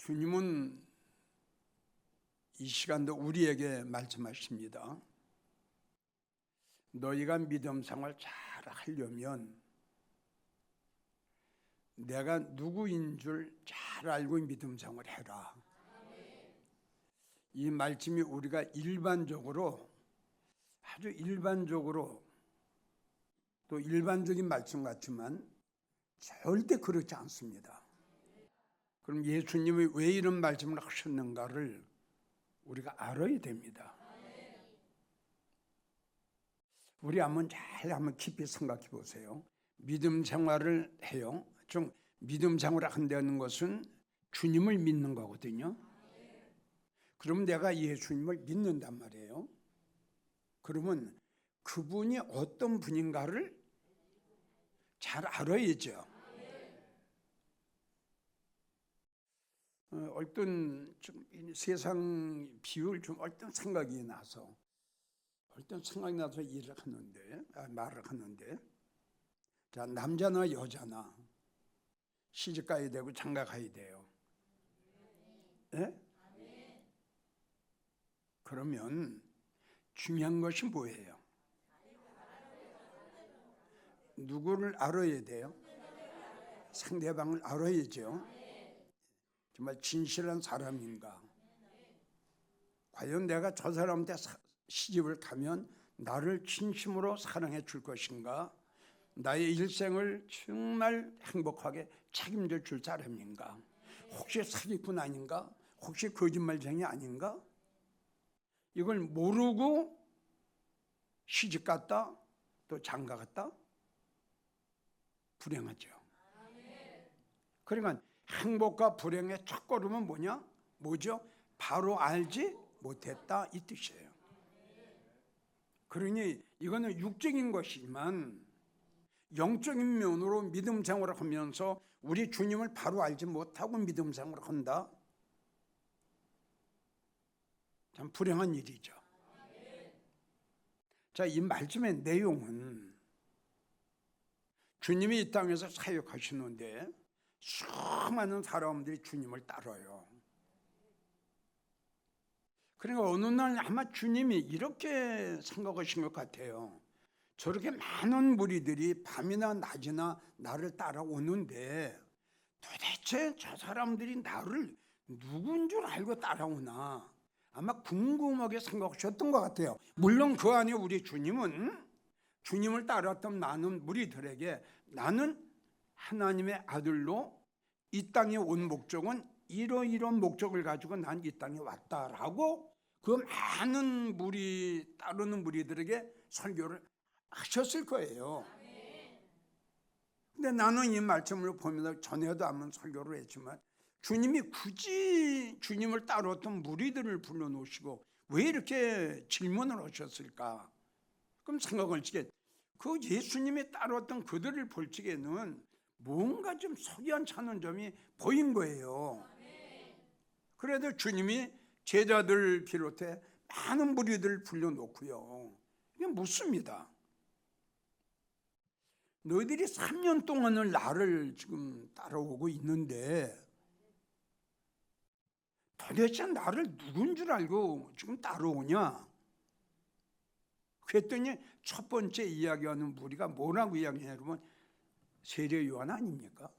주님은 이 시간도 우리에게 말씀하십니다. 너희가 믿음 생활 잘 하려면 내가 누구인 줄 잘 알고 믿음 생활 해라. 이 말씀이 우리가 일반적으로 아주 일반적으로 또 일반적인 말씀 같지만 절대 그렇지 않습니다. 그럼 예수님이 왜 이런 말씀을 하셨는가를 우리가 알아야 됩니다. 우리 한번 깊이 생각해 보세요. 믿음 생활을 해요. 좀 믿음 생활을 한다는 것은 주님을 믿는 거거든요. 그럼 내가 예수님을 믿는단 말이에요. 그러면 그분이 어떤 분인가를 잘 알아야죠. 어떤 좀 세상 비율 좀 어떤 생각이 나서 일을 하는데 말을 하는데, 자, 남자나 여자나 시집 가야 되고 장가 가야 돼요. 예? 그러면 중요한 것이 뭐예요? 누구를 알아야 돼요? 상대방을 알아야죠. 정말 진실한 사람인가? 과연 내가 저 사람한테 시집을 가면 나를 진심으로 사랑해 줄 것인가? 나의 일생을 정말 행복하게 책임져 줄 사람인가? 혹시 사기꾼 아닌가? 혹시 거짓말쟁이 아닌가? 이걸 모르고 시집 갔다 또 장가 갔다 불행하죠. 그러니까 행복과 불행의 첫걸음은 뭐죠? 바로 알지 못했다 이 뜻이에요. 그러니 이거는 육적인 것이지만 영적인 면으로 믿음 생활을 하면서 우리 주님을 바로 알지 못하고 믿음 생활을 한다. 참 불행한 일이죠. 자, 이 말씀의 내용은 주님이 이 땅에서 사역하시는데 수많은 사람들이 주님을 따라요. 그러니까 어느 날 아마 주님이 이렇게 생각하신 것 같아요. 저렇게 많은 무리들이 밤이나 낮이나 나를 따라오는데 도대체 저 사람들이 나를 누군 줄 알고 따라오나, 아마 궁금하게 생각하셨던 것 같아요. 물론 그 안에 우리 주님은 주님을 따랐던 많은 무리들에게 나는 하나님의 아들로 이 땅에 온 목적은 이러이러한 목적을 가지고 난 이 땅에 왔다라고 그 많은 따르는 무리들에게 설교를 하셨을 거예요. 근데 나는 이 말씀을 보면서 전에도 한번 설교를 했지만 주님이 굳이 주님을 따랐던 무리들을 불러놓으시고 왜 이렇게 질문을 하셨을까? 그럼 생각을 지게 그 예수님이 따랐던 그들을 볼 적에는 뭔가 좀 속이 안 차는 점이 보인 거예요. 그래도 주님이 제자들 비롯해 많은 무리들을 불러놓고요, 이게 묻습니다. 너희들이 3년 동안을 나를 지금 따라오고 있는데 도대체 나를 누군 줄 알고 지금 따라오냐? 그랬더니 첫 번째 이야기하는 무리가 뭐라고 이야기하냐 그러면 세례 요한 아닙니까?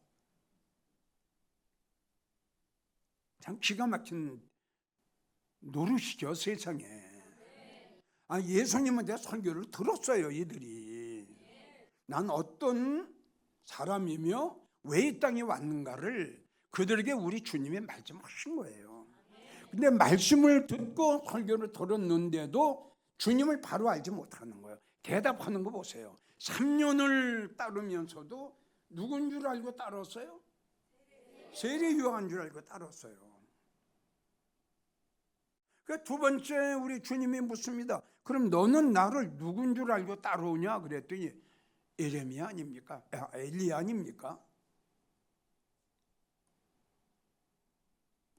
참 기가 막힌 노릇이죠, 세상에. 예수님은 내 설교를 들었어요, 이들이. 난 어떤 사람이며 왜 이 땅에 왔는가를 그들에게 우리 주님이 말씀하신 거예요. 근데 말씀을 듣고 설교를 들었는데도 주님을 바로 알지 못하는 거예요. 대답하는 거 보세요. 3년을 따르면서도 누군 줄 알고 따랐어요? 세례 요한 줄 알고 따랐어요. 그 두 번째 우리 주님이 묻습니다. 그럼 너는 나를 누군 줄 알고 따라오냐? 그랬더니 에레미야 아닙니까? 엘리야 아닙니까?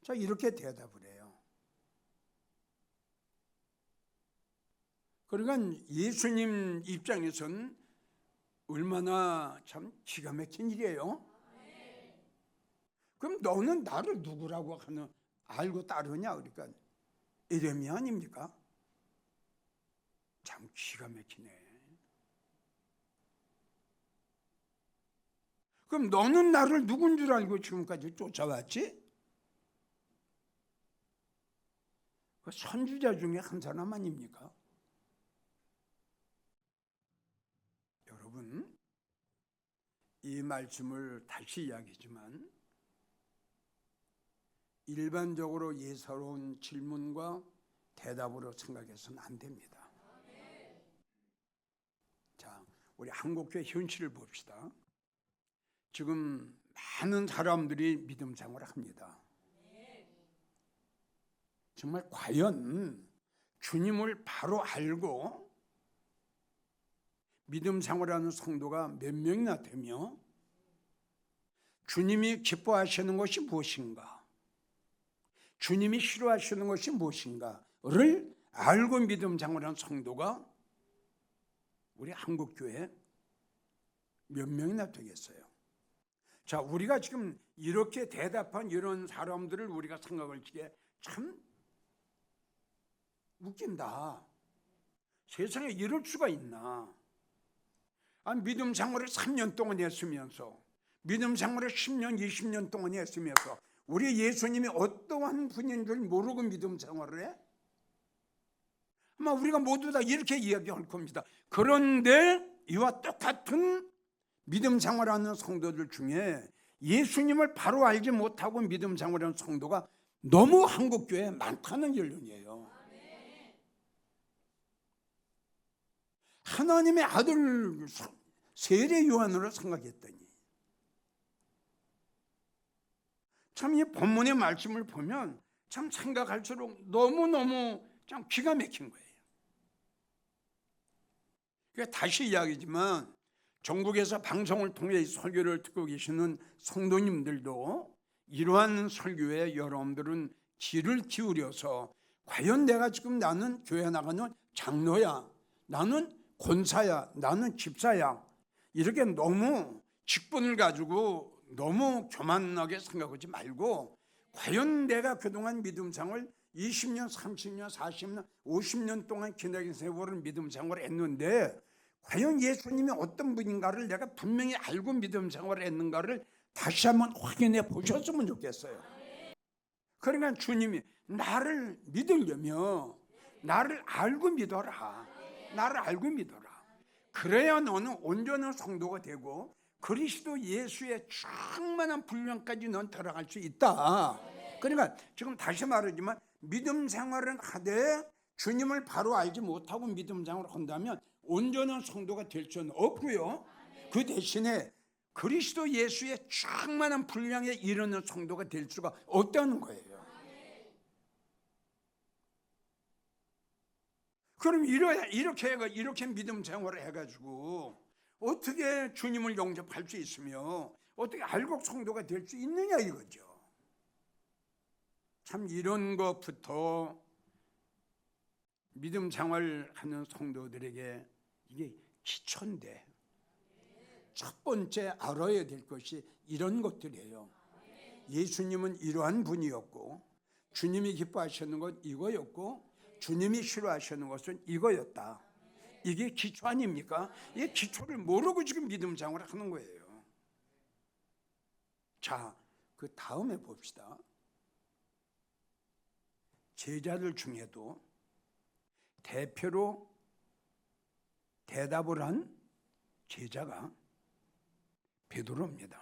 자, 이렇게 대답을 해요. 그러니까 예수님 입장에서는 얼마나 참 기가 막힌 일이에요. 그럼 너는 나를 누구라고 하는 알고 따르냐? 그러니까 에레미야 아닙니까? 참 기가 막히네. 그럼 너는 나를 누군 줄 알고 지금까지 쫓아왔지? 그 선지자 중에 한 사람 아닙니까? 여러분, 이 말씀을 다시 이야기지만 일반적으로 예사로운 질문과 대답으로 생각해서는 안 됩니다. 자, 우리 한국교회 현실을 봅시다. 지금 많은 사람들이 믿음 생활을 합니다. 정말 과연 주님을 바로 알고 믿음 생활하는 성도가 몇 명이나 되며 주님이 기뻐하시는 것이 무엇인가, 주님이 싫어하시는 것이 무엇인가를 알고 믿음 생활하는 성도가 우리 한국교회에 몇 명이나 되겠어요? 자, 우리가 지금 이렇게 대답한 이런 사람들을 우리가 생각을 지게 참 웃긴다. 세상에 이럴 수가 있나? 믿음 생활을 3년 동안 했으면서, 믿음 생활을 10년, 20년 동안 했으면서 우리 예수님이 어떠한 분인 줄 모르고 믿음 생활을 해? 아마 우리가 모두 다 이렇게 이야기할 겁니다. 그런데 이와 똑같은 믿음 생활하는 성도들 중에 예수님을 바로 알지 못하고 믿음 생활하는 성도가 너무 한국교회에 많다는 결론이에요. 하나님의 아들 세례 요한으로 생각했더니 참 이 본문의 말씀을 보면 참 생각할수록 너무너무 참 기가 막힌 거예요. 그러니까 다시 이야기지만 전국에서 방송을 통해 설교를 듣고 계시는 성도님들도 이러한 설교에 여러분들은 귀를 기울여서 과연 내가 지금 나는 교회 나가는 장로야, 나는 권사야, 나는 집사야, 이렇게 너무 직분을 가지고 너무 교만하게 생각하지 말고 과연 내가 그동안 믿음생활 20년, 30년, 40년, 50년 동안 기나긴 세월을 믿음생활을 했는데 과연 예수님이 어떤 분인가를 내가 분명히 알고 믿음생활을 했는가를 다시 한번 확인해 보셨으면 좋겠어요. 그러니까 주님이 나를 믿으려면 나를 알고 믿어라. 나를 알고 믿어라. 그래야 너는 온전한 성도가 되고 그리스도 예수의 충만한 분량까지 넌 들어갈 수 있다. 그러니까 지금 다시 말하지만 믿음 생활은 하되 주님을 바로 알지 못하고 믿음 생활을 한다면 온전한 성도가 될 수는 없고요. 그 대신에 그리스도 예수의 충만한 분량에 이르는 성도가 될 수가 없다는 거예요. 그럼 이렇게 믿음 생활을 해가지고 어떻게 주님을 영접할 수 있으며 어떻게 알고 성도가 될 수 있느냐 이거죠. 참 이런 것부터 믿음 생활하는 성도들에게 이게 기초인데 첫 번째 알아야 될 것이 이런 것들이에요. 예수님은 이러한 분이었고 주님이 기뻐하시는 것 이거였고 주님이 싫어하시는 것은 이거였다. 이게 기초 아닙니까? 이 기초를 모르고 지금 믿음 생활을 하는 거예요. 자, 그 다음에 봅시다. 제자들 중에도 대표로 대답을 한 제자가 베드로입니다.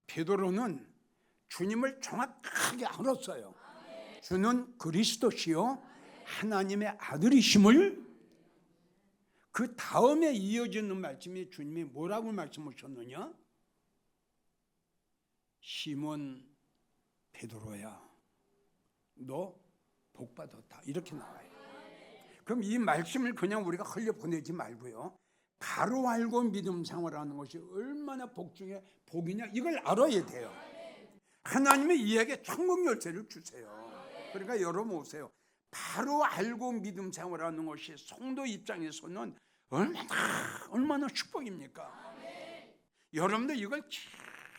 베드로는 주님을 정확하게 알았어요. 주는 그리스도시요 하나님의 아들이심을. 그 다음에 이어지는 말씀이 주님이 뭐라고 말씀하셨느냐? 시몬 베드로야, 너 복받았다, 이렇게 나와요. 그럼 이 말씀을 그냥 우리가 흘려보내지 말고요, 바로 알고 믿음 생활하는 것이 얼마나 복 중에 복이냐 이걸 알아야 돼요. 하나님이 이에게 천국 열쇠를 주세요. 그러니까 여러분 오세요. 바로 알고 믿음 생활하는 것이 성도 입장에서는 얼마나 축복입니까? 여러분들 이걸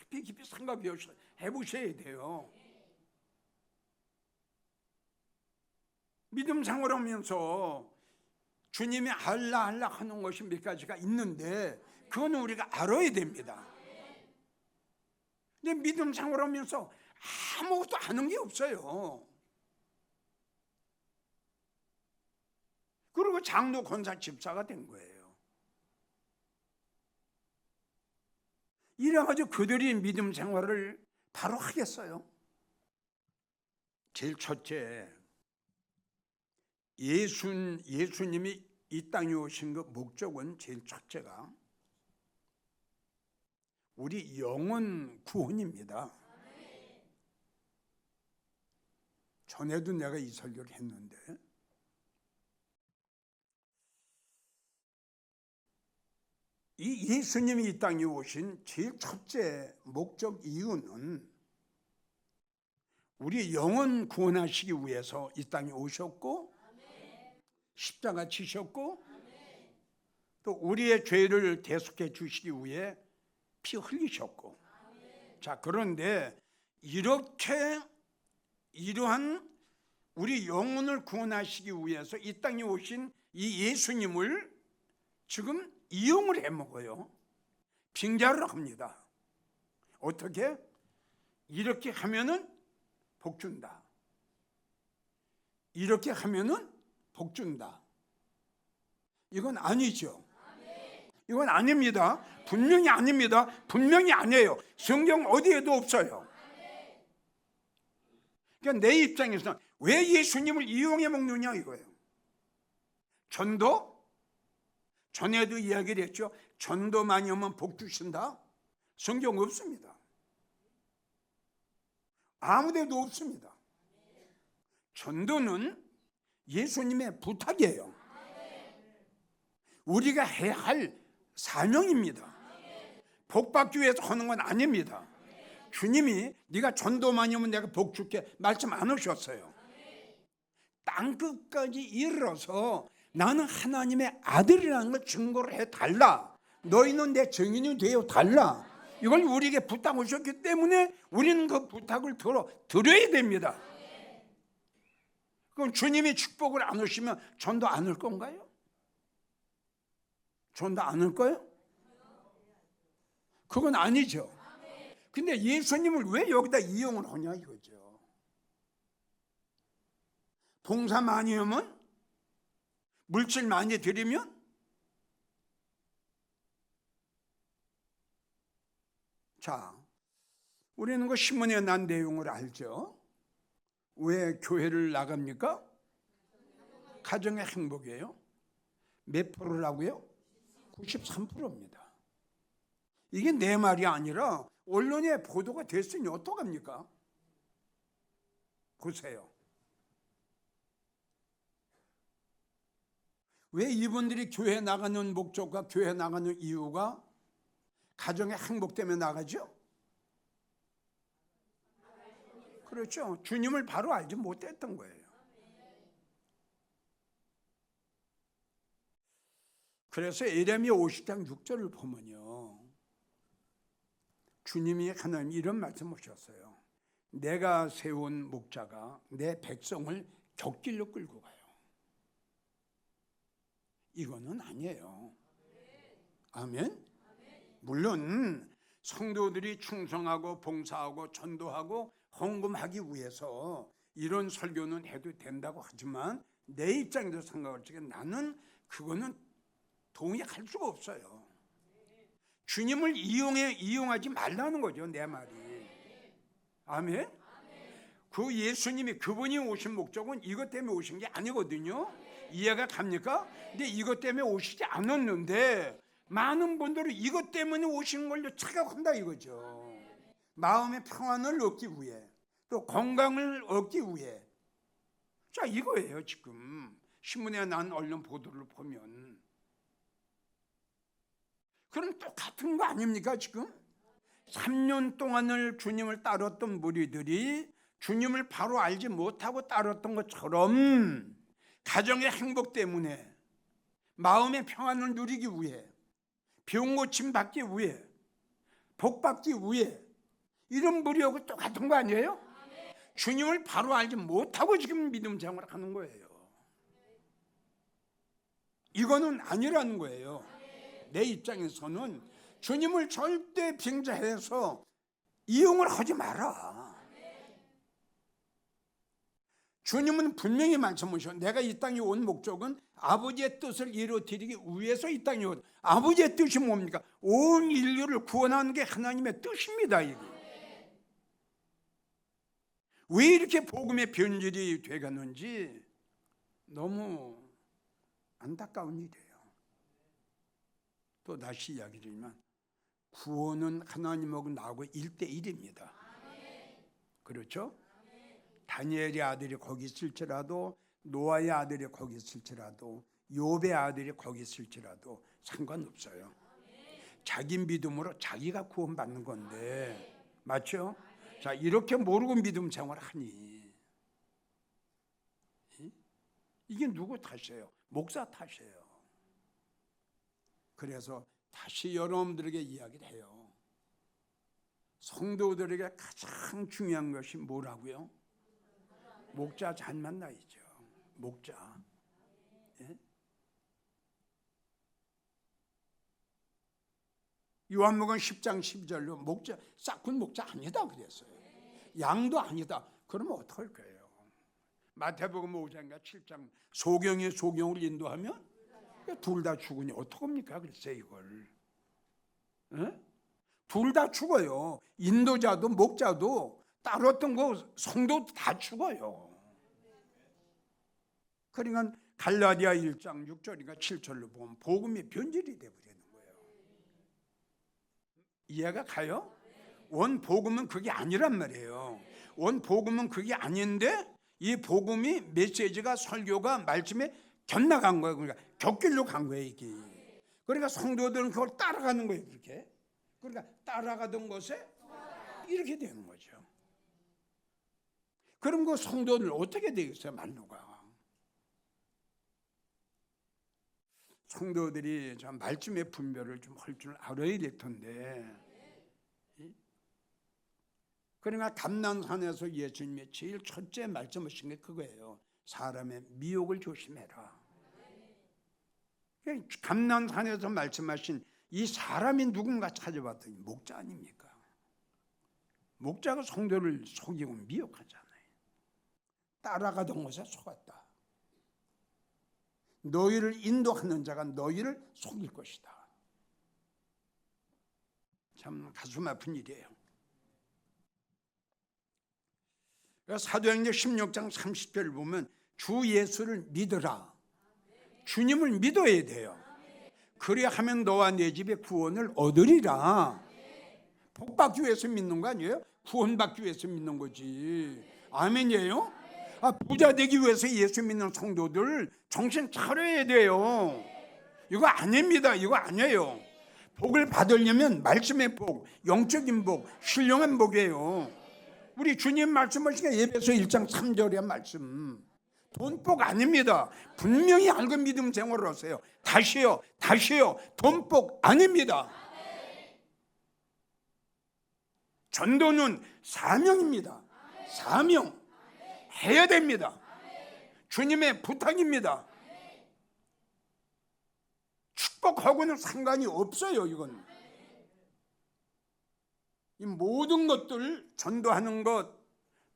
깊이 생각해 보셔야 돼요. 믿음 생활하면서 주님이 알라 하는 것이 몇 가지가 있는데 그건 우리가 알아야 됩니다. 근데 믿음 생활하면서 아무것도 아는 게 없어요. 그리고 장로, 권사, 집사가 된 거예요. 이래가지고 그들이 믿음 생활을 바로 하겠어요? 제일 첫째, 예수님이 이 땅에 오신 그 목적은 제일 첫째가 우리 영혼 구원입니다. 전에도 내가 이 설교를 했는데 이 예수님이 이 땅에 오신 제일 첫째 목적 이유는 우리 영혼 구원하시기 위해서 이 땅에 오셨고 십자가 지셨고 또 우리의 죄를 대속해 주시기 위해 피 흘리셨고 자 그런데 이러한 우리 영혼을 구원하시기 위해서 이 땅에 오신 이 예수님을 지금 이용을 해먹어요. 빙자를 합니다. 어떻게? 이렇게 하면은 복 준다. 이렇게 하면은 복 준다. 이건 아니죠. 이건 아닙니다. 분명히 아닙니다. 분명히 아니에요. 성경 어디에도 없어요. 그러니까 내 입장에서는 왜 예수님을 이용해 먹느냐 이거예요. 전도? 전에도 이야기를 했죠. 전도 많이 하면 복 주신다? 성경 없습니다. 아무데도 없습니다. 전도는 예수님의 부탁이에요. 우리가 해야 할 사명입니다. 복 받기 위해서 하는 건 아닙니다. 주님이 네가 전도 많이 하면 내가 복 줄게 말씀 안 하셨어요. 땅끝까지 이르러서 나는 하나님의 아들이라는 걸 증거를 해달라. 너희는 내 증인이 되어 달라. 이걸 우리에게 부탁하셨기 때문에 우리는 그 부탁을 드려야 됩니다. 그럼 주님이 축복을 안 하시면 전도 안 할 건가요? 전도 안 할 거예요? 그건 아니죠. 근데 예수님을 왜 여기다 이용을 하냐 이거죠. 봉사 많이 하면, 물질 많이 드리면, 자, 우리는 그 신문에 난 내용을 알죠. 왜 교회를 나갑니까? 가정의 행복이에요. 몇 프로라고요? 93%입니다. 이게 내 말이 아니라 언론에 보도가 됐으니 어떡합니까? 보세요. 왜 이분들이 교회 나가는 목적과 교회 나가는 이유가 가정의 행복 때문에 나가죠? 그렇죠. 주님을 바로 알지 못했던 거예요. 그래서 예레미야 50장 6절을 보면요, 주님이 하나님 이런 말씀하셨어요. 내가 세운 목자가 내 백성을 곁길로 끌고 가요. 이거는 아니에요. 아멘? 물론 성도들이 충성하고 봉사하고 전도하고 헌금하기 위해서 이런 설교는 해도 된다고 하지만 내 입장에서 생각할 적에 나는 그거는 동의할 수가 없어요. 주님을 이용하지 말라는 거죠, 내 말이. 아멘? 그 예수님이 그분이 오신 목적은 이것 때문에 오신 게 아니거든요. 이해가 갑니까? 근데 이것 때문에 오시지 않았는데 많은 분들이 이것 때문에 오신 걸로 착각한다 이거죠. 마음의 평안을 얻기 위해, 또 건강을 얻기 위해. 자, 이거예요. 지금 신문에 난 언론 보도를 보면. 그럼 똑같은 거 아닙니까 지금? 3년 동안을 주님을 따랐던 무리들이 주님을 바로 알지 못하고 따랐던 것처럼 가정의 행복 때문에, 마음의 평안을 누리기 위해, 병 고침 받기 위해, 복받기 위해 이런 무리하고 똑같은 거 아니에요? 주님을 바로 알지 못하고 지금 믿음 생활을 하는 거예요. 이거는 아니라는 거예요. 내 입장에서는 주님을 절대 빙자해서 이용을 하지 마라. 주님은 분명히 말씀하셔. 내가 이 땅에 온 목적은 아버지의 뜻을 이루어드리기 위해서 이 땅에 온. 아버지의 뜻이 뭡니까? 온 인류를 구원하는 게 하나님의 뜻입니다. 이게. 왜 이렇게 복음의 변질이 돼가는지 너무 안타까운 일이에요. 또 다시 이야기드리면 구원은 하나님하고 나하고 1대1입니다. 그렇죠? 다니엘의 아들이 거기 있을지라도, 노아의 아들이 거기 있을지라도, 욥의 아들이 거기 있을지라도 상관없어요. 자기 믿음으로 자기가 구원받는 건데, 맞죠? 자, 이렇게 모르고 믿음 생활을 하니 이게 누구 탓이에요? 목사 탓이에요. 그래서 다시 여러분들에게 이야기를 해요. 성도들에게 가장 중요한 것이 뭐라고요? 목자 잘 만나야죠. 목자. 예? 요한복음 10장 12절로 목자, 싹군 목자 아니다 그랬어요. 양도 아니다. 그러면 어떡할 거예요? 마태복음 5장과 7장 소경이 소경을 인도하면 둘 다 죽으니 어떡합니까? 그랬어요 이걸. 둘 다 죽어요. 인도자도 목자도 따랐던 거 성도도 다 죽어요. 그러니까 갈라디아 1장 6절인가 7절로 보면 복음이 변질이 되어버리는 거예요. 이해가 가요? 원 복음은 그게 아니란 말이에요. 원 복음은 그게 아닌데 이 복음이 메시지가 설교가 말씀에 곁나간 거예요. 그러니까 곁길로 간 거예요 이게. 그러니까 성도들은 그걸 따라가는 거예요 그렇게. 그러니까 따라가던 것에 이렇게 되는 거죠. 그럼 그 성도들 어떻게 되겠어요 말로가. 성도들이 좀 말씀의 분별을 좀 할 줄 알아야 될 텐데. 그러나 감난산에서 예수님이 제일 첫째 말씀하신 게 그거예요. 사람의 미혹을 조심해라. 감난산에서 말씀하신 이 사람이 누군가 찾아봤더니 목자 아닙니까? 목자가 성도를 속이고 미혹하잖아요. 따라가던 것에 속았다. 너희를 인도하는 자가 너희를 속일 것이다. 참 가슴 아픈 일이에요. 사도행전 16장 30절을 보면 주 예수를 믿으라. 주님을 믿어야 돼요. 그래야 하면 너와 내 집에 구원을 얻으리라. 복받기 위해서 믿는 거 아니에요? 구원받기 위해서 믿는 거지. 아멘이에요? 부자 되기 위해서 예수 믿는 성도들 정신 차려야 돼요. 이거 아닙니다. 이거 아니에요. 복을 받으려면 말씀의 복, 영적인 복, 신령한 복이에요. 우리 주님 말씀하신 게 에베소 1장 3절의 말씀. 돈복 아닙니다. 분명히 알고 믿음 생활을 하세요. 다시요. 돈복 아닙니다. 전도는 사명입니다. 사명. 해야 됩니다. 주님의 부탁입니다. 축복하고는 상관이 없어요. 이건 이 모든 것들 전도하는 것,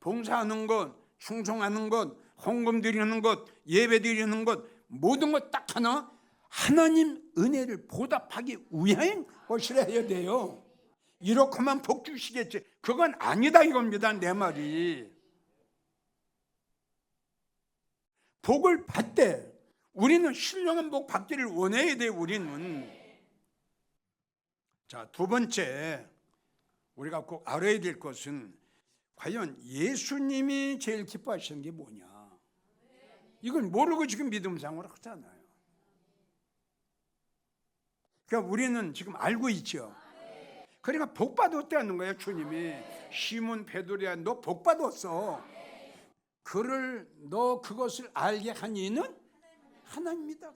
봉사하는 것, 충성하는 것, 헌금 드리는 것, 예배 드리는 것 모든 것 딱 하나 하나님 은혜를 보답하기 위한 것이라 해야 돼요. 이렇게만 복 주시겠지 그건 아니다 이겁니다. 내 말이. 복을 받되 우리는 신령한 복 받기를 원해야 돼. 우리는. 자, 두 번째 우리가 꼭 알아야 될 것은 과연 예수님이 제일 기뻐하시는 게 뭐냐. 이걸 모르고 지금 믿음 생활을 하잖아요. 그러니까 우리는 지금 알고 있죠. 그러니까 복 받았다는 거예요. 주님이 시몬 베드로야 너 복 받았어. 그를 너 그것을 알게 한 이는 하나님이다.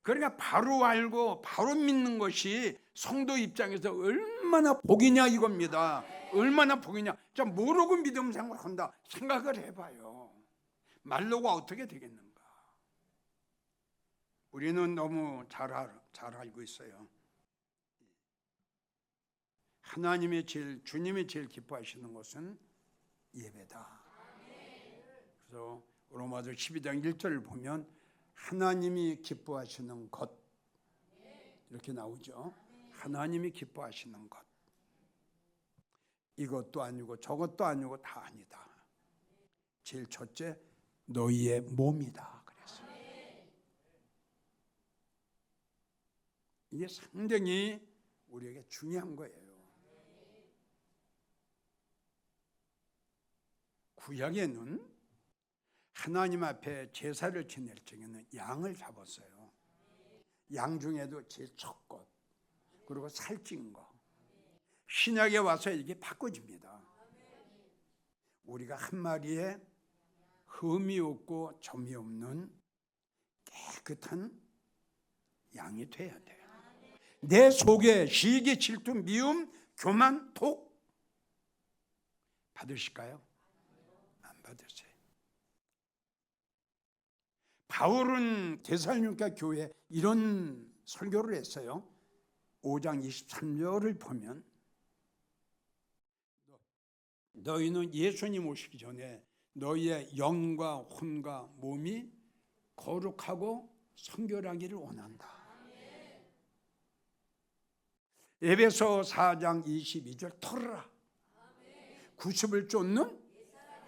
그러니까 바로 알고 바로 믿는 것이 성도 입장에서 얼마나 복이냐 이겁니다. 얼마나 복이냐. 자, 모르고 믿음 생활한다 생각을 해봐요. 말로가 어떻게 되겠는가. 우리는 너무 잘 알고 있어요. 주님이 제일 기뻐하시는 것은 예배다. 그래서 로마서 12장 1절을 보면 하나님이 기뻐하시는 것 이렇게 나오죠. 하나님이 기뻐하시는 것. 이것도 아니고 저것도 아니고 다 아니다. 제일 첫째 너희의 몸이다 그랬어요. 이게 상당히 우리에게 중요한 거예요. 구약에는 하나님 앞에 제사를 지낼 적에는 양을 잡았어요. 양 중에도 제일 첫 것, 그리고 살찐 거. 신약에 와서 이게 바꿔집니다. 우리가 한 마리에 흠이 없고 점이 없는 깨끗한 양이 돼야 돼요. 내 속에 시기, 질투, 미움, 교만, 독 받으실까요? 안 받으세요. 바울은 데살로니가 교회에 이런 설교를 했어요. 5장 23절을 보면 너희는 예수님 오시기 전에 너희의 영과 혼과 몸이 거룩하고 성결하기를 원한다. 에베소 4장 22절 털어라. 90을 쫓는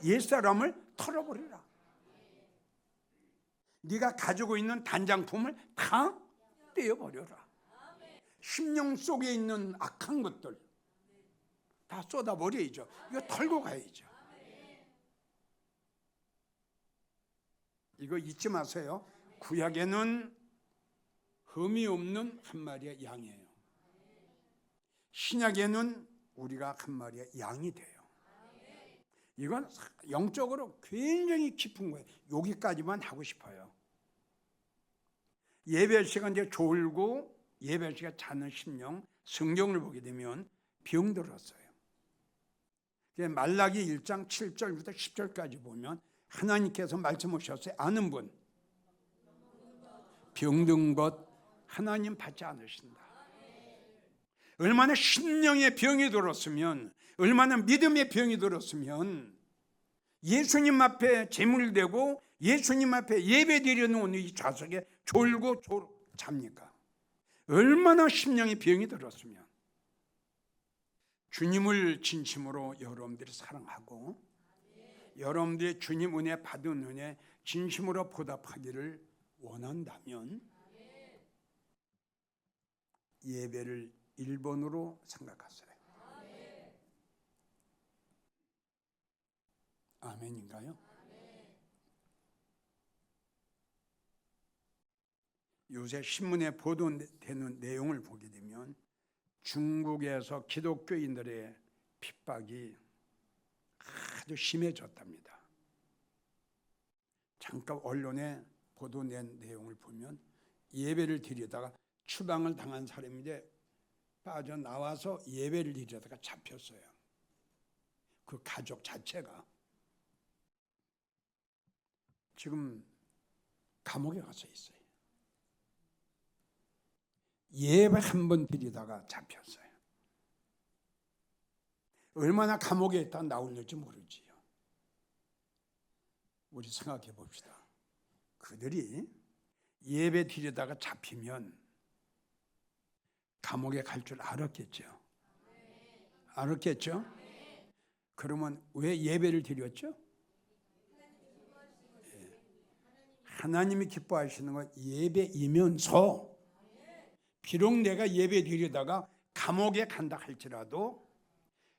옛사람을 털어버리라. 네가 가지고 있는 단장품을 다 떼어버려라. 심령 속에 있는 악한 것들 다 쏟아버려야죠. 이거 털고 가야죠. 이거 잊지 마세요. 구약에는 흠이 없는 한 마리의 양이에요. 신약에는 우리가 한 마리의 양이 돼요. 이건 영적으로 굉장히 깊은 거예요. 여기까지만 하고 싶어요. 예배 시간 이제 졸고 예배 시간 자는 심령, 성경을 보게 되면 병들었어요. 말라기 1장 7절부터 10절까지 보면 하나님께서 말씀하셨어요. 아는 분 병든 것 하나님 받지 않으신다. 얼마나 심령의 병이 들었으면, 얼마나 믿음의 병이 들었으면 예수님 앞에 제물 대고 예수님 앞에 예배 드리는 이 좌석에 졸고 잡니까? 얼마나 심령의 병이 들었으면. 주님을 진심으로 여러분들이 사랑하고 여러분들이 주님 은혜 받은 은혜 진심으로 보답하기를 원한다면 예배를 1번으로 생각하세요. 아멘인가요? 요새 신문에 보도되는 내용을 보게 되면 중국에서 기독교인들의 핍박이 아주 심해졌답니다. 잠깐 언론에 보도된 내용을 보면 예배를 드리다가 추방을 당한 사람인데 빠져나와서 예배를 드리다가 잡혔어요. 그 가족 자체가 지금 감옥에 가서 있어요. 예배 한 번 드리다가 잡혔어요. 얼마나 감옥에 있다 나올지 모르지요. 우리 생각해 봅시다. 그들이 예배 드리다가 잡히면 감옥에 갈 줄 알았겠죠. 알았겠죠? 그러면 왜 예배를 드렸죠? 하나님이 기뻐하시는 건 예배이면서 비록 내가 예배 드리다가 감옥에 간다 할지라도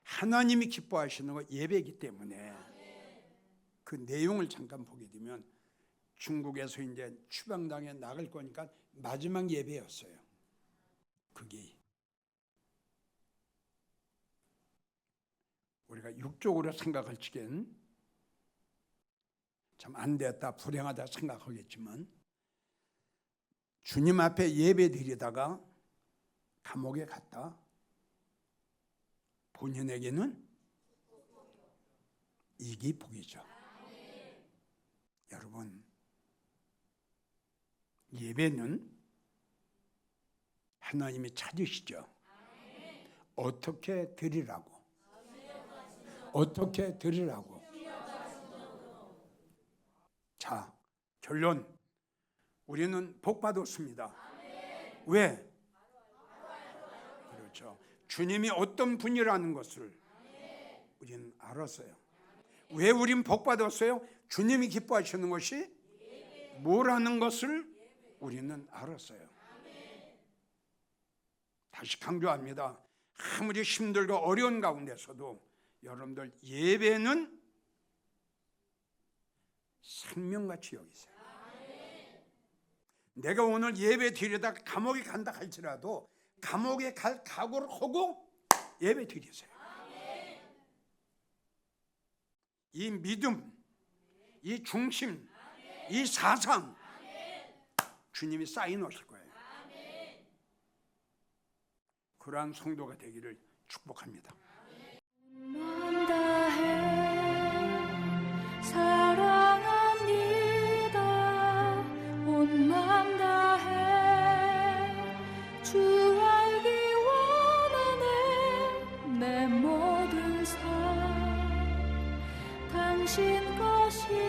하나님이 기뻐하시는 건 예배이기 때문에 그 내용을 잠깐 보게 되면 중국에서 이제 추방당해 나갈 거니까 마지막 예배였어요. 그게 우리가 육적으로 생각할 적엔 참 안 됐다, 불행하다 생각하겠지만 주님 앞에 예배 드리다가 감옥에 갔다. 본인에게는 이게 복이죠. 여러분, 예배는 하나님이 찾으시죠. 어떻게 드리라고? 어떻게 드리라고? 자, 결론. 우리는 복 받았습니다. 왜? 그렇죠. 주님이 어떤 분이라는 것을 우리는 알았어요. 왜 우린 복 받았어요? 주님이 기뻐하시는 것이 뭐라는 것을 우리는 알았어요. 다시 강조합니다. 아무리 힘들고 어려운 가운데서도 여러분들 예배는 생명같이 여기세요. 내가 오늘 예배 드리다가 감옥에 간다 할지라도 감옥에 갈 각오를 하고 예배 드리세요. 이 믿음, 이 중심, 이 사상 주님이 쌓여놓으실 거예요. 그러한 성도가 되기를 축복합니다. 사랑합니다. 온 맘 다해 주 알기 원하네. 내 모든 삶 당신 것이